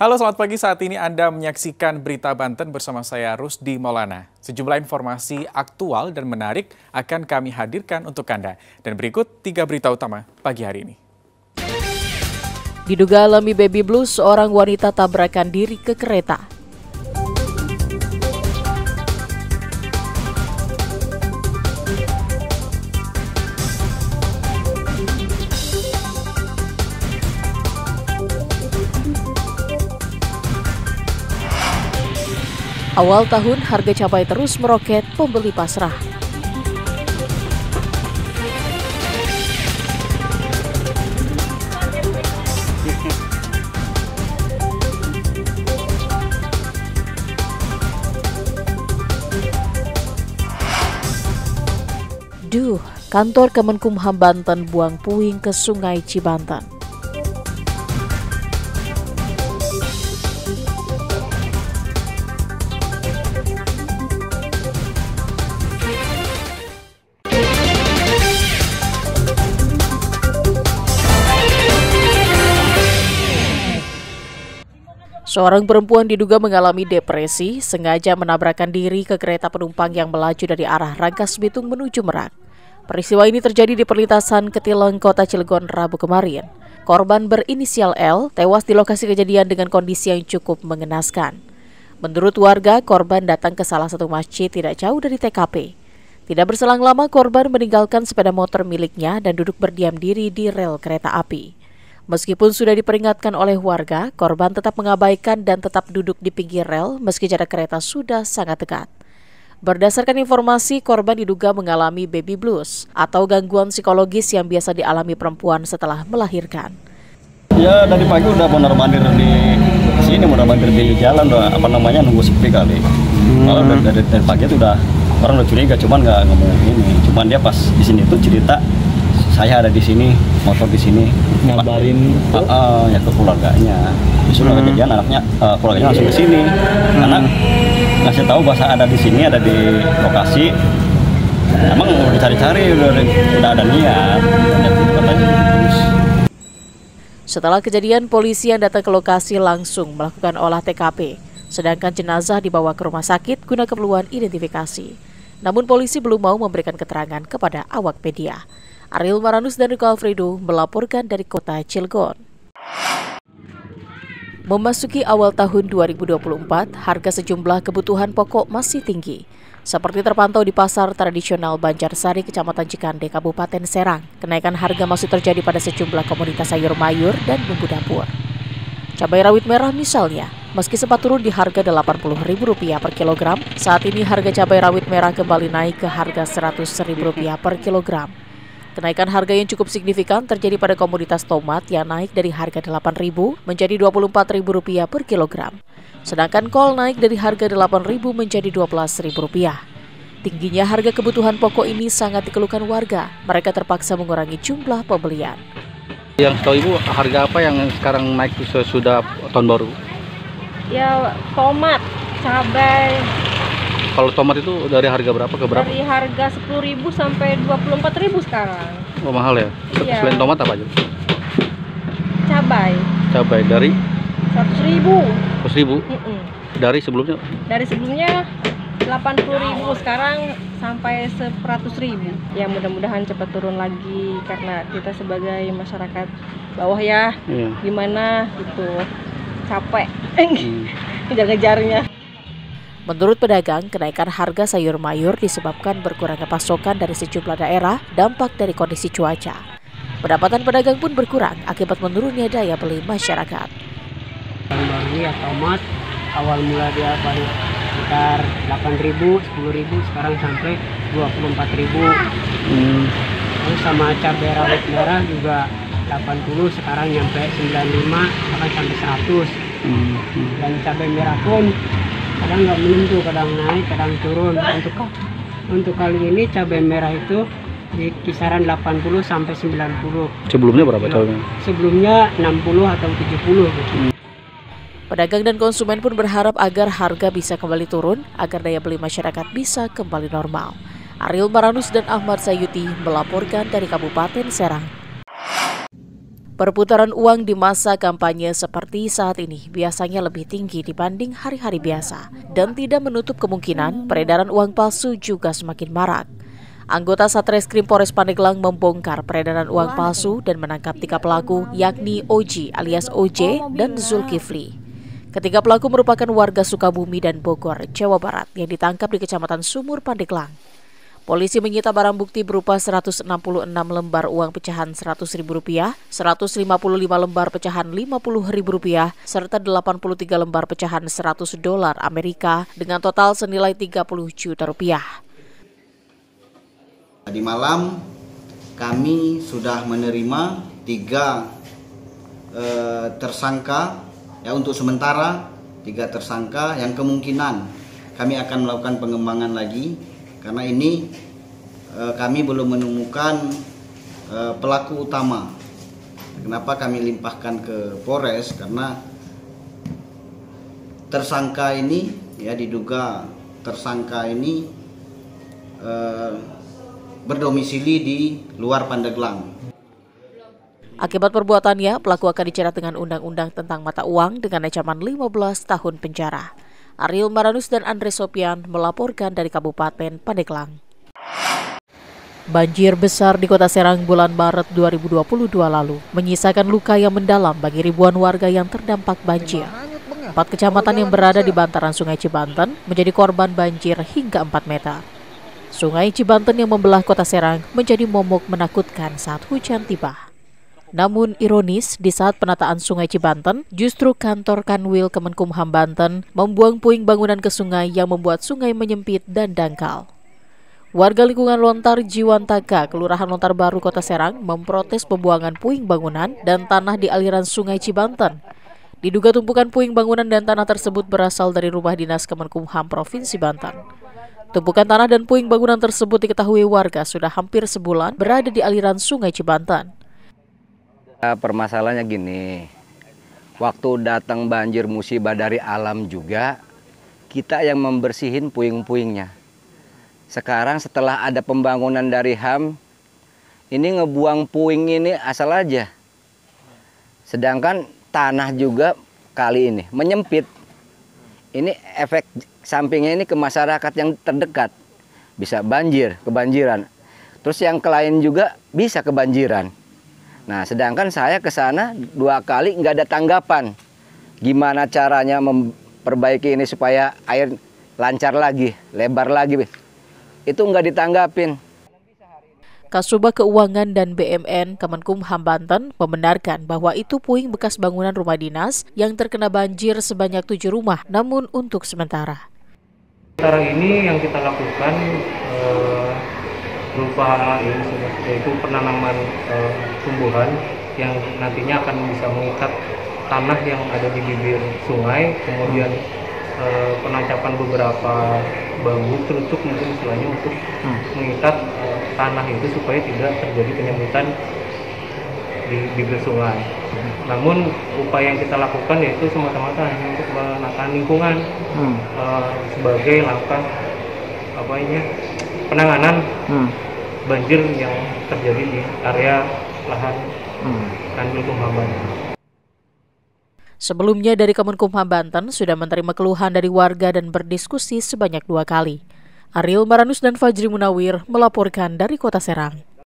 Halo, selamat pagi. Saat ini Anda menyaksikan Berita Banten bersama saya Rusdi Maulana. Sejumlah informasi aktual dan menarik akan kami hadirkan untuk Anda. Dan berikut 3 berita utama pagi hari ini. Diduga alami baby blues, seorang wanita tabrakan diri ke kereta. Awal tahun harga cabai terus meroket, pembeli pasrah. Kantor Kemenkumham Banten buang puing ke Sungai Cibanten. Seorang perempuan diduga mengalami depresi, sengaja menabrakkan diri ke kereta penumpang yang melaju dari arah Rangkas Bitung menuju Merak. Peristiwa ini terjadi di perlintasan Ketileng, Kota Cilegon, Rabu kemarin. Korban berinisial L tewas di lokasi kejadian dengan kondisi yang cukup mengenaskan. Menurut warga, korban datang ke salah satu masjid tidak jauh dari TKP. Tidak berselang lama, korban meninggalkan sepeda motor miliknya dan duduk berdiam diri di rel kereta api. Meskipun sudah diperingatkan oleh warga, korban tetap mengabaikan dan tetap duduk di pinggir rel meski jarak kereta sudah sangat dekat. Berdasarkan informasi, korban diduga mengalami baby blues atau gangguan psikologis yang biasa dialami perempuan setelah melahirkan. Ya, dari pagi udah mondar-mandir di sini, mondar-mandir di jalan, nunggu sepi kali. Kalau dari pagi itu udah orang udah curiga, cuman nggak ngomong ini. Cuman dia pas di sini tuh cerita, saya ada di sini, motor di sini, ngabarin ya ke keluarganya. Disuruh kejadian anaknya, keluarganya langsung ke sini. Karena ngasih tahu bahasa ada di sini, ada di lokasi. Emang udah dicari-cari, udah ada niat. Setelah kejadian, polisi yang datang ke lokasi langsung melakukan olah TKP, sedangkan jenazah dibawa ke rumah sakit guna keperluan identifikasi. Namun polisi belum mau memberikan keterangan kepada awak media. Ariel Maranus dan Rico Alfredo melaporkan dari Kota Cilegon. Memasuki awal tahun 2024, harga sejumlah kebutuhan pokok masih tinggi. Seperti terpantau di pasar tradisional Banjarsari, Kecamatan Cikande, Kabupaten Serang, kenaikan harga masih terjadi pada sejumlah komoditas sayur mayur dan bumbu dapur. Cabai rawit merah misalnya, meski sempat turun di harga Rp80.000 per kilogram, saat ini harga cabai rawit merah kembali naik ke harga Rp100.000 per kilogram. Kenaikan harga yang cukup signifikan terjadi pada komoditas tomat yang naik dari harga Rp8.000 menjadi Rp24.000 per kilogram. Sedangkan kol naik dari harga Rp8.000 menjadi Rp12.000. Tingginya harga kebutuhan pokok ini sangat dikeluhkan warga. Mereka terpaksa mengurangi jumlah pembelian. Yang setahu Ibu, harga apa yang sekarang naik sudah tahun baru? Ya, tomat, cabai. Kalau tomat itu dari harga berapa ke berapa? Dari harga Rp10.000 sampai Rp24.000 sekarang. Oh, mahal ya? Iya. Selain tomat apa aja? Cabai. Cabai dari? Rp100.000. Rp100.000? Dari sebelumnya? Dari sebelumnya Rp80.000, sekarang sampai Rp100.000. Ya, mudah-mudahan cepat turun lagi karena kita sebagai masyarakat bawah ya, gimana gitu, capek ngejar-ngejarnya. Menurut pedagang, kenaikan harga sayur mayur disebabkan berkurangnya pasokan dari sejumlah daerah, dampak dari kondisi cuaca. Pendapatan pedagang pun berkurang akibat menurunnya daya beli masyarakat. Baru ya tomat, awal mula dia baru sekitar Rp8.000, Rp10.000, sekarang sampai Rp24.000. Terus sama cabai rawit merah juga Rp80, sekarang nyampe Rp95, bahkan sampai Rp100. Dan cabai merah pun kadang nggak menentu, kadang naik, kadang turun. Untuk kali ini cabai merah itu di kisaran 80 sampai 90. Sebelumnya berapa cabainya? Sebelumnya 60 atau 70 gitu. Pedagang dan konsumen pun berharap agar harga bisa kembali turun agar daya beli masyarakat bisa kembali normal. Ariel Maranus dan Ahmad Sayuti melaporkan dari Kabupaten Serang. Perputaran uang di masa kampanye seperti saat ini biasanya lebih tinggi dibanding hari-hari biasa dan tidak menutup kemungkinan peredaran uang palsu juga semakin marak. Anggota Satreskrim Polres Pandeglang membongkar peredaran uang palsu dan menangkap 3 pelaku, yakni Oji alias OJ dan Zulkifli. Ketiga pelaku merupakan warga Sukabumi dan Bogor, Jawa Barat yang ditangkap di Kecamatan Sumur, Pandeglang. Polisi menyita barang bukti berupa 166 lembar uang pecahan Rp100.000, 155 lembar pecahan Rp50.000, serta 83 lembar pecahan $100 Amerika dengan total senilai Rp30 juta. Tadi malam kami sudah menerima 3 tersangka, ya untuk sementara 3 tersangka yang kemungkinan kami akan melakukan pengembangan lagi. Karena ini kami belum menemukan pelaku utama. Kenapa kami limpahkan ke Polres? Karena tersangka ini, ya diduga tersangka ini berdomisili di luar Pandeglang. Akibat perbuatannya, pelaku akan dijerat dengan undang-undang tentang mata uang dengan ancaman 15 tahun penjara. Ariel Maranus dan Andre Sopian melaporkan dari Kabupaten Pandeglang. Banjir besar di Kota Serang bulan Maret 2022 lalu menyisakan luka yang mendalam bagi ribuan warga yang terdampak banjir. 4 kecamatan yang berada di bantaran Sungai Cibanten menjadi korban banjir hingga 4 meter. Sungai Cibanten yang membelah Kota Serang menjadi momok menakutkan saat hujan tiba. Namun ironis, di saat penataan Sungai Cibanten, justru kantor Kanwil Kemenkumham Banten membuang puing bangunan ke sungai yang membuat sungai menyempit dan dangkal. Warga lingkungan Lontar Jiwantaka, Kelurahan Lontar Baru, Kota Serang, memprotes pembuangan puing bangunan dan tanah di aliran Sungai Cibanten. Diduga tumpukan puing bangunan dan tanah tersebut berasal dari rumah dinas Kemenkumham Provinsi Banten. Tumpukan tanah dan puing bangunan tersebut diketahui warga sudah hampir sebulan berada di aliran Sungai Cibanten. Permasalahannya gini, waktu datang banjir musibah dari alam juga, kita yang membersihin puing-puingnya. Sekarang setelah ada pembangunan dari HAM, ini ngebuang puing ini asal aja. Sedangkan tanah juga kali ini menyempit. Ini efek sampingnya ini ke masyarakat yang terdekat. Bisa banjir, kebanjiran. Terus yang ke lain juga bisa kebanjiran. Nah, sedangkan saya ke sana 2 kali nggak ada tanggapan. Gimana caranya memperbaiki ini supaya air lancar lagi, lebar lagi. Itu nggak ditanggapin. Kasubag Keuangan dan BMN Kemenkumham Banten membenarkan bahwa itu puing bekas bangunan rumah dinas yang terkena banjir sebanyak 7 rumah, namun untuk sementara. Sekarang ini yang kita lakukan berupa yaitu penanaman tumbuhan yang nantinya akan bisa mengikat tanah yang ada di bibir sungai, kemudian penancapan beberapa bambu terutuk mungkin istilahnya untuk mengikat tanah itu supaya tidak terjadi penyempitan di bibir sungai. Namun upaya yang kita lakukan yaitu semata-mata hanya untuk menata lingkungan sebagai langkah penanganan banjir yang terjadi di area lahan Kanwil Kumham Banten. Sebelumnya dari Kemenkumham Banten sudah menerima keluhan dari warga dan berdiskusi sebanyak 2 kali. Ariel Maranus dan Fajri Munawir melaporkan dari Kota Serang.